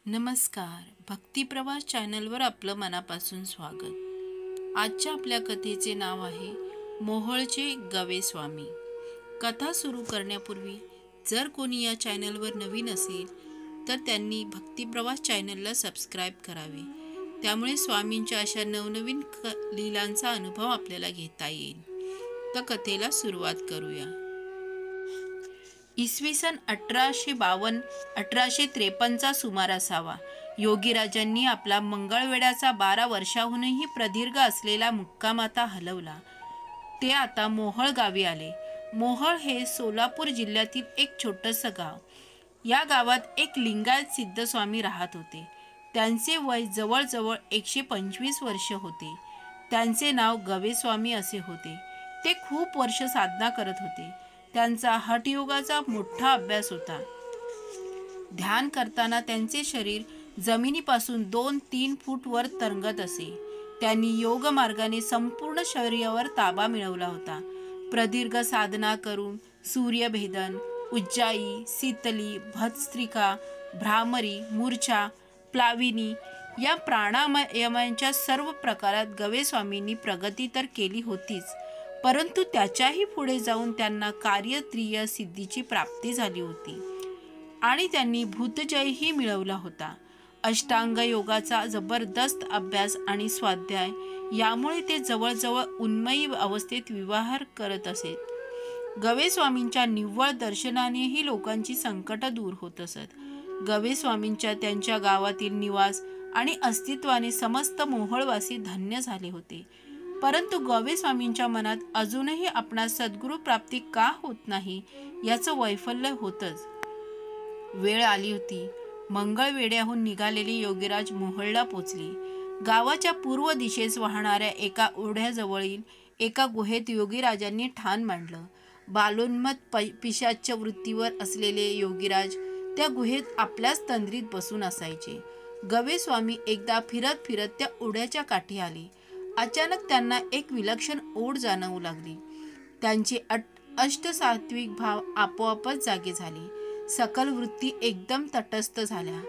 नमस्कार. भक्तिप्रवास चॅनलवर आपलं मनापासून स्वागत. आजच्या आपल्या कथेचे नाव आहे मोहोळचे गवेस्वामी. कथा सुरू करण्यापूर्वी जर कोणी या चॅनलवर नवीन असेल तर त्यांनी भक्तिप्रवास चॅनलला सबस्क्राईब करावे. त्यामुळे स्वामींच्या अशा नवनवीन लीलांचा अनुभव आपल्याला घेता येईल. तर कथेला सुरुवात करूया. इसवी सन 1852-1853चा सुमार असावा. योगीराजांनी आपला मंगळवेढ्याचा 12 वर्षाहूनही प्रदीर्घ असलेला मुक्काम आता हलवला. ते आता मोहोळ गावी आले. मोहोळ हे सोलापूर जिल्ह्यातील एक छोटंसं गाव. या गावात एक लिंगायत सिद्धस्वामी राहत होते. त्यांचे वय जवळजवळ 125 वर्ष होते. त्यांचे नाव गवेस्वामी असे होते. ते खूप वर्ष साधना करत होते. त्यांचा हठयोगाचा मोठा अभ्यास होता. ध्यान करताना त्यांचे शरीर जमिनीपासून 2-3 फूट वर तरंगत असे. त्यांनी योग मार्गाने संपूर्ण शरीरावर ताबा मिळवला होता. प्रदीर्घ साधना करून सूर्यभेदन, उज्जाई, शीतली, भस्त्रिका, भ्रामरी, मूर्छा, प्लाविनी या प्राणायामांच्या सर्व प्रकारात गवेस्वामींनी प्रगती तर केली होतीच, परंतु त्याच्याही पुढे जाऊन त्यांना कार्यत्रिय सिद्धीची प्राप्ती झाली होती आणि त्यांनी भूतजयही मिळवला होता. अष्टांग योगाचा जबरदस्त अभ्यास आणि स्वाध्याय यामुळे ते जवळजवळ उन्मयी अवस्थेत विहार करत असत. गवेस्वामींच्या निव्वळ दर्शनानेही लोकांची संकट दूर होत असत. गवेस्वामींच्या त्यांच्या गावातील निवास आणि अस्तित्वाने समस्त मोहोळवासी धन्य झाले होते. परंतु गवेस्वामींच्या मनात अजूनही आपणास सद्गुरू प्राप्ती का होत नाही याचं वैफल्य होतच. वेळ आली होती. मंगळवेढ्याहून निघालेले योगीराज मोहोळला पोचले. गावाच्या पूर्व दिशेस वाहणाऱ्या एका ओढ्याजवळील एका गुहेत योगीराजांनी ठाण मांडलं. बालोन्मत्त पिशाच्य वृत्तीवर असलेले योगीराज त्या गुहेत आपल्याच तंद्रीत बसून असायचे. गवेस्वामी एकदा फिरत फिरत त्या ओढ्याच्या काठी आले. अचानक त्यांना एक विलक्षण ओढ जाणवू लागली. त्यांचे अष्टसात्विक भाव आपोआपच जागे झाले. सकल वृत्ती एकदम तटस्थ झाल्या.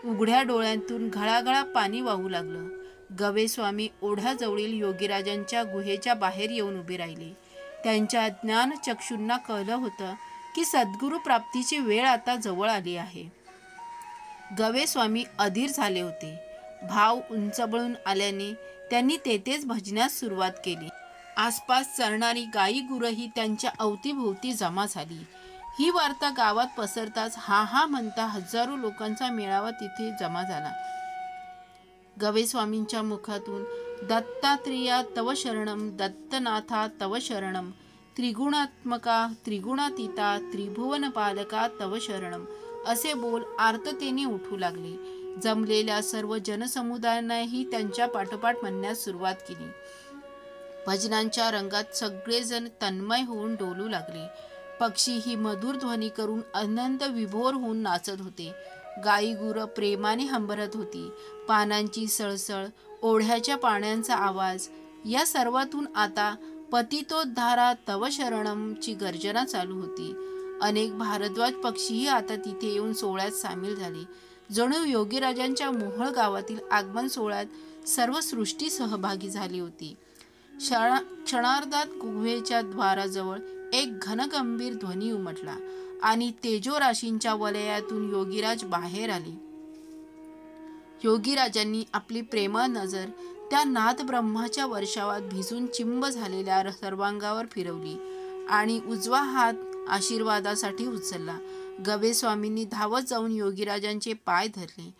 उघड्या डोळ्यांतून घळाघळा पाणी वाहू लागलं. गवेस्वामी ओढ्याजवळील योगीराजांच्या गुहेच्या बाहेर येऊन उभे राहिले. त्यांच्या ज्ञानचक्षूंना कळलं होतं की सद्गुरू प्राप्तीची वेळ आता जवळ आली आहे. गवेस्वामी अधीर झाले होते. भाव उंचबळून आल्याने त्यांनी तेथेच भजनास सुरुवात केली. आसपास चरणारी गाई गुरंही त्यांच्या अवतीभोवती जमा झाली. ही वार्ता गावात पसरताच हा हा म्हणता हजारो लोकांचा मेळावा तिथे जमा झाला. गवेस्वामींच्या मुखातून दत्तात्रेया तव शरणम, दत्तनाथा तव शरणम, त्रिगुणात्मका त्रिगुणातीता त्रिभुवनपालका तव शरणम असे बोल आर्ततेने उठू लागले. जमलेल्या सर्व जनसमुदायांनाही त्यांच्या पाठोपाठ म्हणण्यास सुरुवात केली. भजनांच्या रंगात सगळेजण तन्मय होऊन डोलू लागले. पक्षीही मधुर ध्वनी करून आनंद विभोर होऊन नाचत होते. गाई गुरं प्रेमाने हंबरत होती. पानांची सळसळ, ओढ्याच्या पाण्याचा आवाज या सर्वातून आता पतितोद्धारा तव शरणमची गर्जना चालू होती. अनेक भारद्वाज पक्षीही आता तिथे येऊन सोहळ्यात सामील झाले. जणू योगीराजांच्या मोहोळ गावातील आगमन सोहळ्यात सर्व सृष्टी सहभागी झाली होती. क्षणार्धात गुहेच्या द्वाराजवळ एक घनगंभीर ध्वनी उमटला आणि तेजोराशींच्या वलयातून योगीराज बाहेर आले. योगीराजांनी आपली प्रेमळ नजर त्या नादब्रह्माच्या वर्षावात भिजून चिंब झालेल्या सर्वांगावर फिरवली आणि उजवा हात आशीर्वादासाठी उचलला. गवेस्वामींनी धावत जाऊन योगीराजांचे पाय धरले.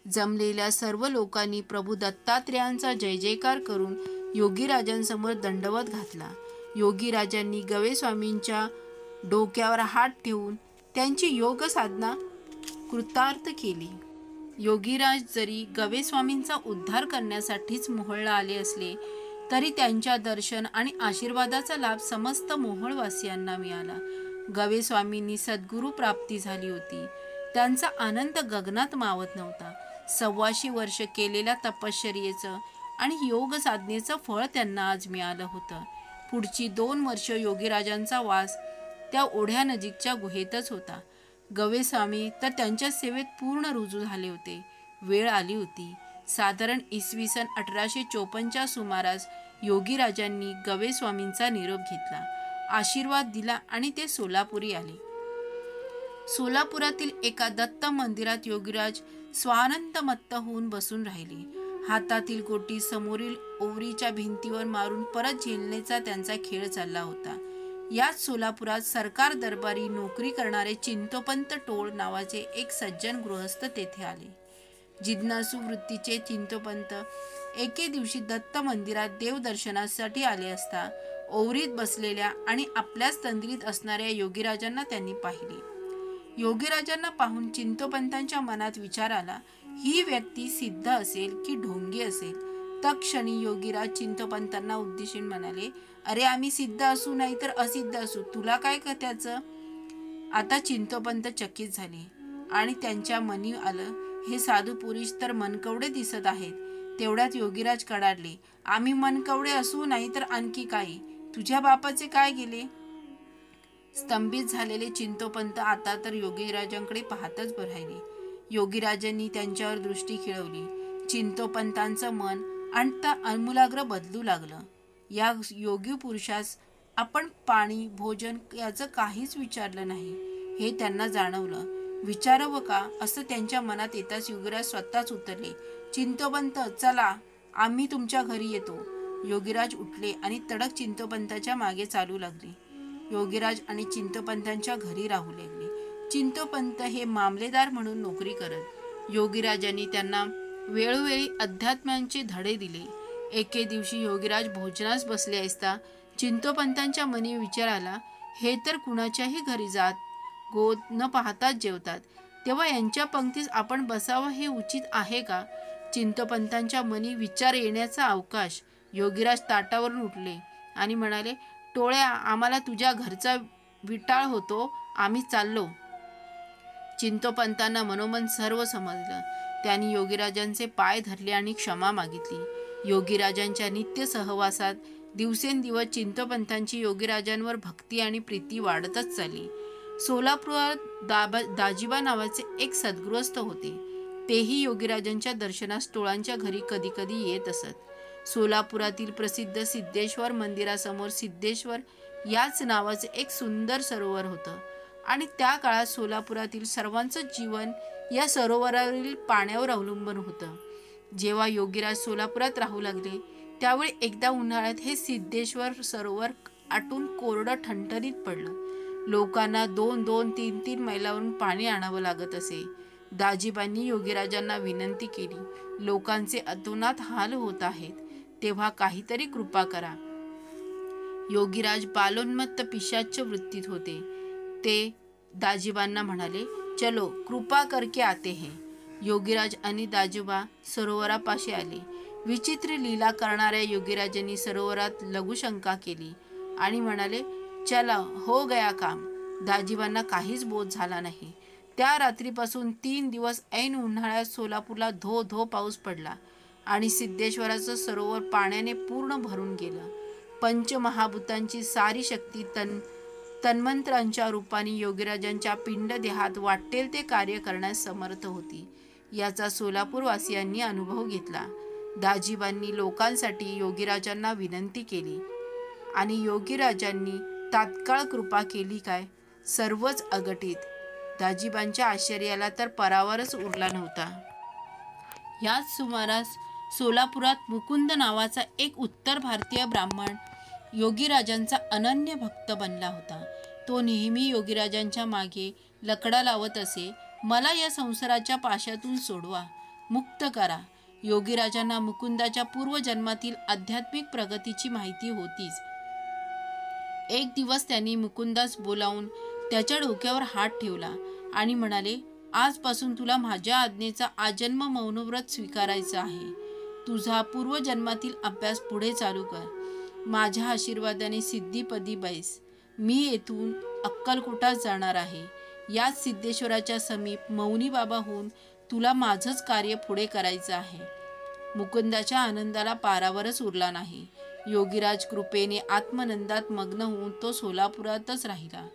जमलेल्या सर्व लोकांनी प्रभू दत्तात्रेयांचा जय जयकार करून योगीराजांसमोर दंडवत घातला. योगीराजांनी गवेस्वामींच्या डोक्यावर हात ठेवून त्यांची योग साधना कृतार्थ केली. योगीराज जरी गवेस्वामींचा उद्धार करण्यासाठीच मोहोळला आले असले तरी त्यांच्या दर्शन आणि आशीर्वादाचा लाभ समस्त मोहोळवासियांना मिळाला. गवेस्वामींनी सद्गुरू प्राप्ती झाली होती. त्यांचा आनंद गगनात मावत नव्हता. 125 वर्ष केलेल्या तपश्चर्येचं आणि योग साधनेचं फळ त्यांना आज मिळालं होतं. पुढची 2 वर्ष योगीराजांचा वास त्या ओढ्यानजीकच्या गुहेतच होता. गवेस्वामी तर त्यांच्या सेवेत पूर्ण रुजू झाले होते. वेळ आली होती. साधारण इसवी सन 1854च्या सुमारास योगीराजांनी गवे स्वामींचा निरोप घेतला, आशीर्वाद दिला आणि ते सोलापुरी आले. सोलापुरातील एका दत्त मंदिरात योगीराज स्वानंदमत्त होऊन बसून राहिले. हातातील गोटी समोरील ओवरीच्या भिंतीवर मारून परत झेलण्याचा त्यांचा खेळ चालला होता. याच सोलापुरात सरकार दरबारी नोकरी करणारे चिंतोपंत टोळ नावाचे एक सज्जन गृहस्थ तेथे आले. जिज्ञासू वृत्तीचे चिंतोपंत एके दिवशी दत्त मंदिरात देवदर्शनासाठी आले असता ओवरीत बसलेल्या आणि आपल्याच तंद्रीत असणाऱ्या योगीराजांना त्यांनी पाहिले. योगीराजांना पाहून चिंतोपंतांच्या मनात विचार आला, ही व्यक्ती सिद्ध असेल की ढोंगी असेल. तत्क्षणी योगीराज चिंतोपंतांना उद्देशून म्हणाले, अरे आम्ही सिद्ध असू नाही तर असिद्ध असू, तुला काय का त्याचं. आता चिंतोपंत चकित झाले आणि त्यांच्या मनी आलं, हे साधू पुरुष तर मनकवडे दिसत आहेत. तेवढ्यात योगीराज कडाडले, आम्ही मनकवडे असू नाही तर आणखी काही, तुझ्या बापाचे काय गेले. स्तंभित झालेले चिंतोपंत आता तर योगीराजांकडे पाहतच राहिले. योगीराजांनी त्यांच्यावर दृष्टी खिळवली. चिंतोपंतांचं मन अंत आमूलाग्र बदलू लागलं. या योगी पुरुषास आपण पाणी भोजन याचं काहीच विचारलं नाही हे त्यांना जाणवलं. विचारावं का असं त्यांच्या मनात येताच योगीराज स्वतःच उतरले. चिंतोपंत चला, आम्ही तुमच्या घरी येतो. योगीराज उठले आणि तडक चिंतोपंताच्या मागे चालू लागले. योगीराज आणि चिंतोपंतांच्या घरी राहू लागले. चिंतोपंत हे मामलेदार म्हणून नोकरी करत. योगीराजांनी त्यांना वेळोवेळी अध्यात्मांचे धडे दिले. एके दिवशी योगीराज भोजनास बसले असता चिंतोपंतांच्या मनी विचार आला, हे तर कुणाच्याही घरी जात गोद न पाहताच जेवतात, तेव्हा यांच्या पंक्तीस आपण बसावं हे उचित आहे का. चिंतोपंतांच्या मनी विचार येण्याचा अवकाश. योगीराज ताटावरून उठले आणि म्हणाले, टोळ्या, आम्हाला तुझ्या घरचा विटाळ होतो, आम्ही चाललो. चिंतोपंतांना मनोमन सर्व समजलं. त्यांनी योगीराजांचे पाय धरले आणि क्षमा मागितली. योगीराजांच्या नित्य सहवासात दिवसेंदिवस चिंतोपंतांची योगीराजांवर भक्ती आणि प्रीती वाढतच चालली. सोलापुरात दाजीबा नावाचे एक सद्गृहस्थ होते. तेही योगीराजांच्या दर्शनास टोळांच्या घरी कधी कधी येत असत. सोलापुरातील प्रसिद्ध सिद्धेश्वर मंदिरासमोर सिद्धेश्वर याच नावाचे एक सुंदर सरोवर होतं आणि त्या काळात सोलापुरातील सर्वांचं जीवन या सरोवरावरील पाण्यावर अवलंबून होतं. जेव्हा योगीराज सोलापुरात राहू लागले त्यावेळी एकदा उन्हाळ्यात हे सिद्धेश्वर सरोवर आटून कोरडं ठणठणीत पडलं. लोकांना 2-2, 3-3 मैलावरून पाणी आणावं लागत असे. दाजीबांनी योगीराजांना विनंती केली, लोकांचे अतोनात हाल होत आहेत, तेव्हा काहीतरी कृपा करा. योगीराज बालोन्मत्त पिशाच्य वृत्तीत होते. ते दाजीबांना म्हणाले, चलो कृपा करके आते हैं. योगीराज आणि दाजीबा सरोवरापाशी आले. विचित्र लीला करणाऱ्या योगीराजांनी सरोवरात लघुशंका केली आणि म्हणाले, चला हो गया काम. दाजीबांना काहीच बोध झाला नाही. त्या रात्रीपासून 3 दिवस ऐन उन्हाळ्यात सोलापूरला धो धो पाऊस पडला आणि सिद्धेश्वराचं सरोवर पाण्याने पूर्ण भरून गेलं. पंचमहाभूतांची सारी शक्ती तन्मंत्रांच्या रूपाने योगीराजांच्या पिंडदेहात वाटेल ते कार्य करण्यास समर्थ होती. याचा सोलापूरवासियांनी अनुभव घेतला. दाजीबांनी लोकांसाठी योगीराजांना विनंती केली आणि योगीराजांनी तात्काळ कृपा केली काय? सर्वच अघटित. दाजीबांच्या आश्चर्याला तर परावरच उरला नव्हता. याच सुमारास सोलापुरात मुकुंद नावाचा एक उत्तर भारतीय ब्राह्मण योगीराजांचा अनन्य भक्त बनला होता. तो नेहमी योगीराजांच्या मागे लकडा लावत असे, मला या संसाराच्या पाशातून सोडवा, मुक्त करा. योगीराजांना मुकुंदाच्या पूर्वजन्मातील आध्यात्मिक प्रगतीची माहिती होतीच. एक दिवस त्यांनी मुकुंदास बोलावून त्याच्या डोक्यावर हात ठेवला आणि म्हणाले, आजपासून तुला माझ्या आज्ञेचा आजन्म मौनव्रत स्वीकारायचं आहे. तुझा पूर्वजन्मातील अभ्यास पुढे चालू कर. माझ्या आशीर्वादाने सिद्धीपदी बैस. मी येथून अक्कलकोटात जाणार आहे. याच सिद्धेश्वराच्या समीप मौनी बाबा होऊन तुला माझंच कार्य पुढे करायचं आहे. मुकुंदाच्या आनंदाला पारावरच उरला नाही. योगीराज कृपेने आत्मनंदात मग्न होऊन तो सोलापुरातच राहिला.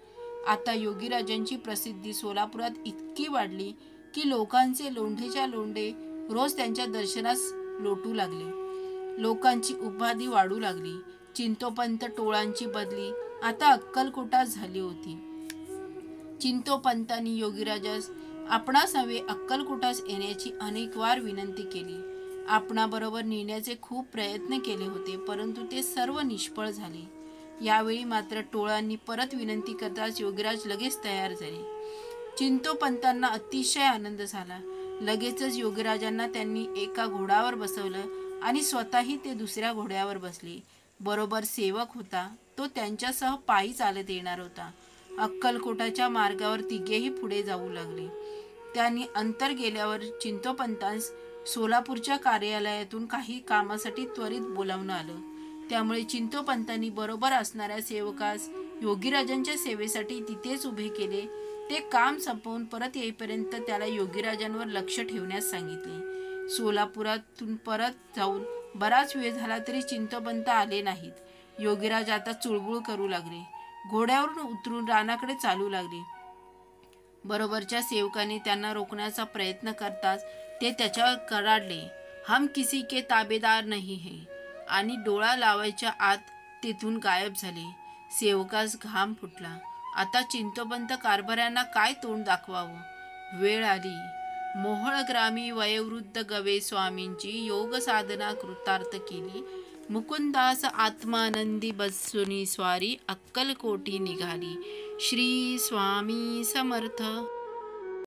आता योगीराजांची प्रसिद्धी सोलापुरात इतकी वाढली की लोकांचे लोंढेच्या लोंढे रोज त्यांच्या दर्शनास लोटू लागले. लोकांची उपाधी वाढू लागली. चिंतोपंत टोळांची बदली आता अक्कलकोटात झाली होती. चिंतोपंतांनी योगीराजास आपणास हवे अक्कलकोटास येण्याची अनेक वार विनंती केली. आपणाबरोबर नेण्याचे खूप प्रयत्न केले होते, परंतु ते सर्व निष्फळ झाले. यावेळी मात्र टोळांनी परत विनंती करताच योगीराज लगेच तयार झाले. चिंतोपंतांना अतिशय आनंद झाला. लगेचच योगीराजांना त्यांनी एका घोड्यावर बसवलं आणि स्वतःही ते दुसऱ्या घोड्यावर बसले. बरोबर सेवक होता, तो त्यांच्यासह पायी चालत येणार होता. अक्कलकोटाच्या मार्गावर तिघेही पुढे जाऊ लागले. त्यांनी अंतर गेल्यावर चिंतोपंतांस सोलापूरच्या कार्यालयातून काही कामासाठी त्वरित बोलावणं आलं. त्यामुळे चिंतोपंतांनी बरोबर असणाऱ्या सेवकास योगीराजांच्या सेवेसाठी तिथेच उभे केले. ते काम संपवून परत येईपर्यंत त्याला योगीराजांवर लक्ष ठेवण्यास सांगितले. सोलापुरातून परत जाऊन बराच वेळ झाला तरी चिंतोपंत आले नाहीत. योगीराज आता चुळबुळ करू लागले. घोड्यावरून उतरून रानाकडे चालू लागले. बरोबरच्या सेवकाने त्यांना रोखण्याचा प्रयत्न करताच ते त्याच्यावर कडाडले, हम किसी के ताबेदार नहीं है, आणि डोळा लावायच्या आत तेथून गायब झाले. सेवकास घाम फुटला. आता चिंतोपंत कारभाऱ्यांना काय तोंड दाखवावं. वेळ आली. मोहोळग्रामी वयोवृद्ध गवे स्वामींची योग साधना कृतार्थ केली. मुकुंदास आत्मानंदी बसुनी स्वारी अक्कलकोटी निघाली. श्री स्वामी समर्थ.